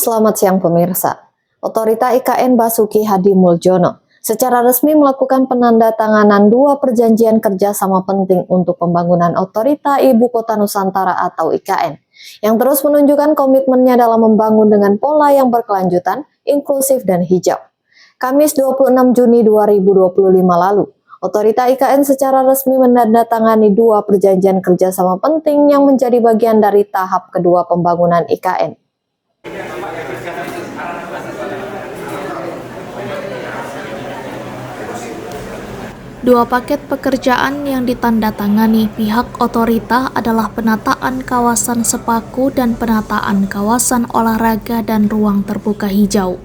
selamat siang pemirsa. Otorita IKN Basuki Hadi Muljono secara resmi melakukan penandatanganan 2 perjanjian kerjasama penting untuk pembangunan Otorita Ibu Kota Nusantara atau IKN, yang terus menunjukkan komitmennya dalam membangun dengan pola yang berkelanjutan, inklusif, dan hijau. Kamis 26 Juni 2025 lalu, Otorita IKN secara resmi menandatangani 2 perjanjian kerjasama penting yang menjadi bagian dari tahap kedua pembangunan IKN. Dua paket pekerjaan yang ditandatangani pihak otorita adalah penataan kawasan Sepaku dan penataan kawasan olahraga dan ruang terbuka hijau.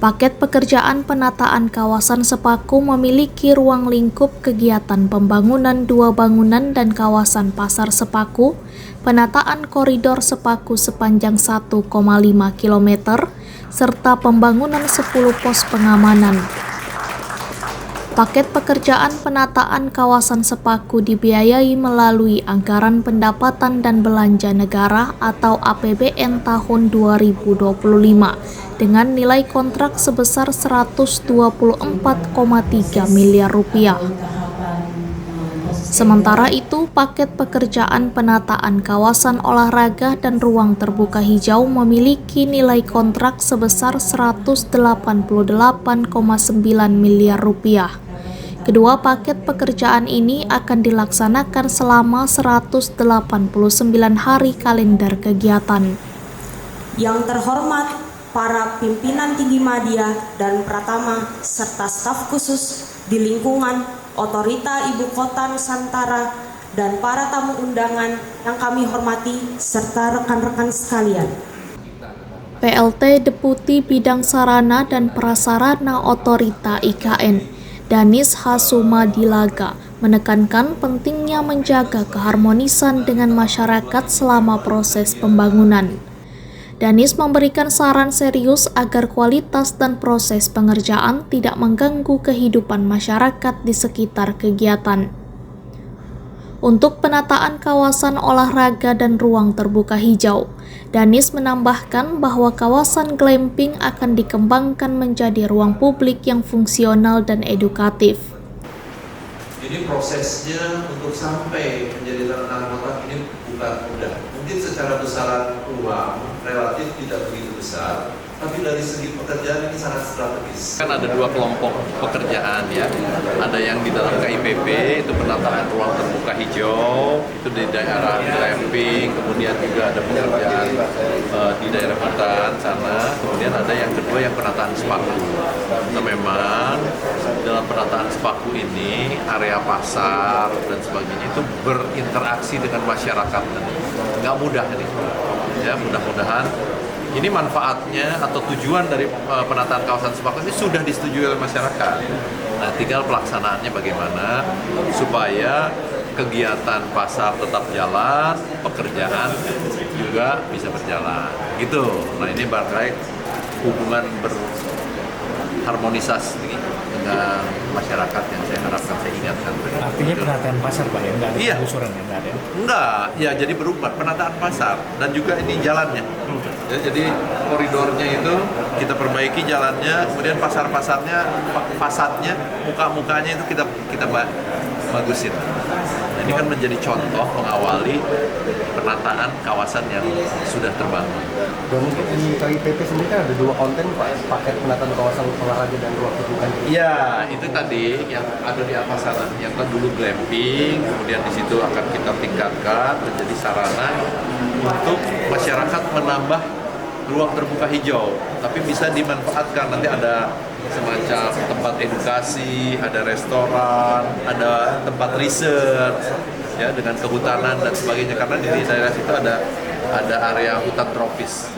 Paket pekerjaan penataan kawasan Sepaku memiliki ruang lingkup kegiatan pembangunan 2 bangunan dan kawasan pasar Sepaku, penataan koridor Sepaku sepanjang 1,5 km, serta pembangunan 10 pos pengamanan. Paket pekerjaan penataan kawasan Sepaku dibiayai melalui Anggaran Pendapatan dan Belanja Negara atau APBN tahun 2025 dengan nilai kontrak sebesar 124,3 miliar rupiah. Sementara itu, paket pekerjaan penataan kawasan olahraga dan ruang terbuka hijau memiliki nilai kontrak sebesar 188,9 miliar rupiah. Kedua paket pekerjaan ini akan dilaksanakan selama 189 hari kalender kegiatan. Yang terhormat para pimpinan tinggi media dan pratama serta staf khusus di lingkungan Otorita Ibu Kota Nusantara dan para tamu undangan yang kami hormati serta rekan-rekan sekalian. PLT Deputi Bidang Sarana dan Prasarana Otorita IKN, Danis Hasumadilaga, menekankan pentingnya menjaga keharmonisan dengan masyarakat selama proses pembangunan. Danis memberikan saran serius agar kualitas dan proses pengerjaan tidak mengganggu kehidupan masyarakat di sekitar kegiatan. Untuk penataan kawasan olahraga dan ruang terbuka hijau, Danis menambahkan bahwa kawasan glamping akan dikembangkan menjadi ruang publik yang fungsional dan edukatif. Jadi prosesnya untuk sampai menjadi tanah kota ini bukan mudah. Mungkin secara besaran uang relatif tidak begitu besar, tapi dari segi pekerjaan ini sangat strategis. Kan ada 2 kelompok pekerjaan ya, ada yang di dalam KIPP itu penataan ruang terbuka hijau, itu di daerah glamping, kemudian juga ada pekerjaan di daerah hutan sana, kemudian ada yang kedua yang penataan Sepaku. Nah, memang dalam penataan Sepaku ini area pasar dan sebagainya itu berinteraksi dengan masyarakat, dan nggak mudah ini. Ya, mudah-mudahan ini manfaatnya atau tujuan dari penataan kawasan Sepaku ini sudah disetujui oleh masyarakat. Nah, tinggal pelaksanaannya bagaimana supaya kegiatan pasar tetap jalan, pekerjaan juga bisa berjalan. Gitu. Nah, ini berkait hubungan berharmonisasi dengan masyarakat yang saya harapkan, saya ingatkan. Artinya penataan pasar Pak ya? Nggak ada penggusuran ya? Nggak ada? Enggak, ya jadi berubah penataan pasar dan juga ini jalannya. Ya, jadi koridornya itu kita perbaiki jalannya, kemudian pasar-pasarnya, fasadnya, muka-mukanya itu kita bagusin. Nah, ini kan menjadi contoh mengawali penataan kawasan yang sudah terbangun. Dan untuk di KIPP sendiri kan ada 2 konten Pak, paket penataan kawasan olahraga dan ruang terbuka. Iya, itu tadi yang ada di atas sana, yang kan dulu glamping, kemudian di situ akan kita tingkatkan menjadi sarana untuk masyarakat menambah ruang terbuka hijau, tapi bisa dimanfaatkan. Nanti ada semacam tempat edukasi, ada restoran, ada tempat riset, ya dengan kehutanan dan sebagainya. Karena di daerah situ ada area hutan tropis.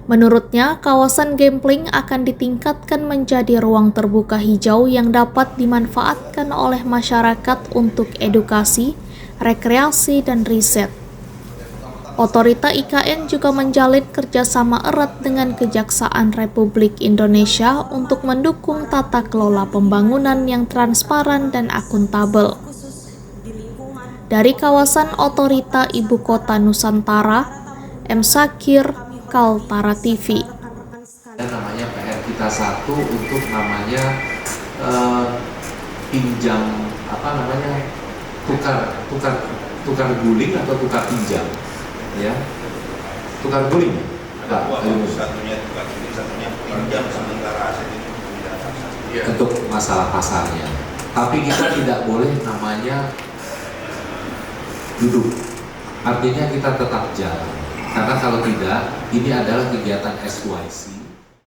Menurutnya, kawasan gambling akan ditingkatkan menjadi ruang terbuka hijau yang dapat dimanfaatkan oleh masyarakat untuk edukasi, rekreasi, dan riset. Otorita IKN juga menjalin kerjasama erat dengan Kejaksaan Republik Indonesia untuk mendukung tata kelola pembangunan yang transparan dan akuntabel. Dari kawasan Otorita Ibu Kota Nusantara, M. Sakir, Kaltara TV. Namanya PR kita satu untuk namanya pinjam tukar guling atau tukar pinjam, ya, tukar guling, Pak. Satunya tukar guling, satunya pinjam sementara aset itu tidak pasar. Untuk masalah pasarnya. Tapi kita tidak boleh namanya duduk. Artinya kita tetap jalan. Karena kalau tidak, ini adalah kegiatan SYC.